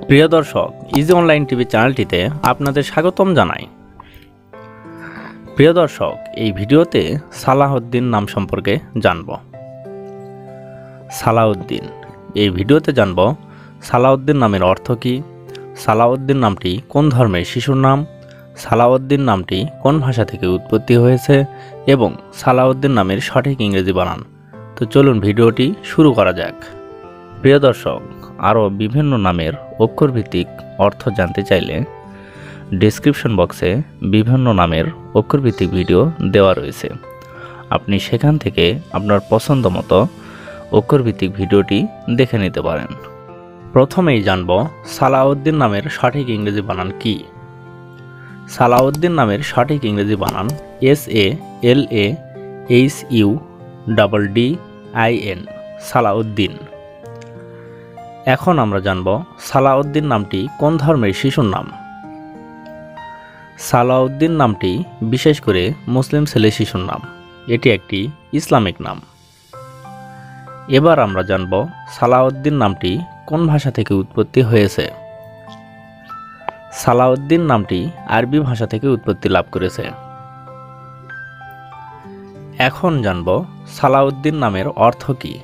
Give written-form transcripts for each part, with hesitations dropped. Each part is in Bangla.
প্রিয় দর্শক, ইজি অনলাইন টিভি চ্যানেলটিতে আপনাদের স্বাগতম জানাই। প্রিয় দর্শক, এই ভিডিওতে সালাহউদ্দিন নাম সম্পর্কে জানব। সালাহউদ্দিন, এই ভিডিওতে জানব সালাহউদ্দিন নামের অর্থ কী, সালাহউদ্দিন নামটি কোন ধর্মের শিশুর নাম, সালাহউদ্দিন নামটি কোন ভাষা থেকে উৎপত্তি হয়েছে এবং সালাহউদ্দিন নামের সঠিক ইংরেজি বানান। তো চলুন ভিডিওটি শুরু করা যাক। প্রিয় দর্শক, আরও বিভিন্ন নামের অক্ষরভিত্তিক অর্থ জানতে চাইলে ডেসক্রিপশন বক্সে বিভিন্ন নামের অক্ষরভিত্তিক ভিডিও দেওয়া রয়েছে। আপনি সেখান থেকে আপনার পছন্দ মতো অক্ষরভিত্তিক ভিডিওটি দেখে নিতে পারেন। প্রথমেই জানব সালাহউদ্দিন নামের সঠিক ইংরেজি বানান কি। সালাহউদ্দিন নামের সঠিক ইংরেজি বানান SALAHUDDIN, সালাহউদ্দিন। এখন আমরা জানব সালাহউদ্দিন নামটি কোন ধর্মের শিশুর নাম। সালাহউদ্দিন নামটি বিশেষ করে মুসলিম ছেলে শিশুর নাম, এটি একটি ইসলামিক নাম। এবার আমরা জানব সালাহউদ্দিন নামটি কোন ভাষা থেকে উৎপত্তি হয়েছে। সালাহউদ্দিন নামটি আরবি ভাষা থেকে উৎপত্তি লাভ করেছে। এখন জানব সালাহউদ্দিন নামের অর্থ কী।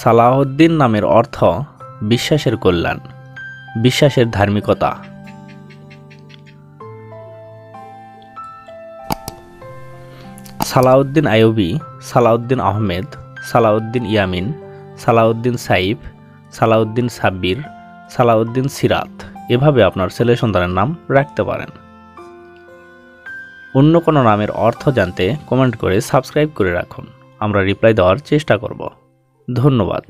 সালাহউদ্দিন নামের অর্থ বিশ্বাসের কল্যাণ, বিশ্বাসের ধার্মিকতা। সালাহউদ্দিন আইয়ুবী, সালাহউদ্দিন আহমেদ, সালাহউদ্দিন ইয়ামিন, সালাহউদ্দিন সাইফ, সালাহউদ্দিন সাব্বির, সালাহউদ্দিন সিরাত, এভাবে আপনার ছেলে সন্তানের নাম রাখতে পারেন। অন্য কোনো নামের অর্থ জানতে কমেন্ট করে সাবস্ক্রাইব করে রাখুন, আমরা রিপ্লাই দেওয়ার চেষ্টা করব। ধন্যবাদ।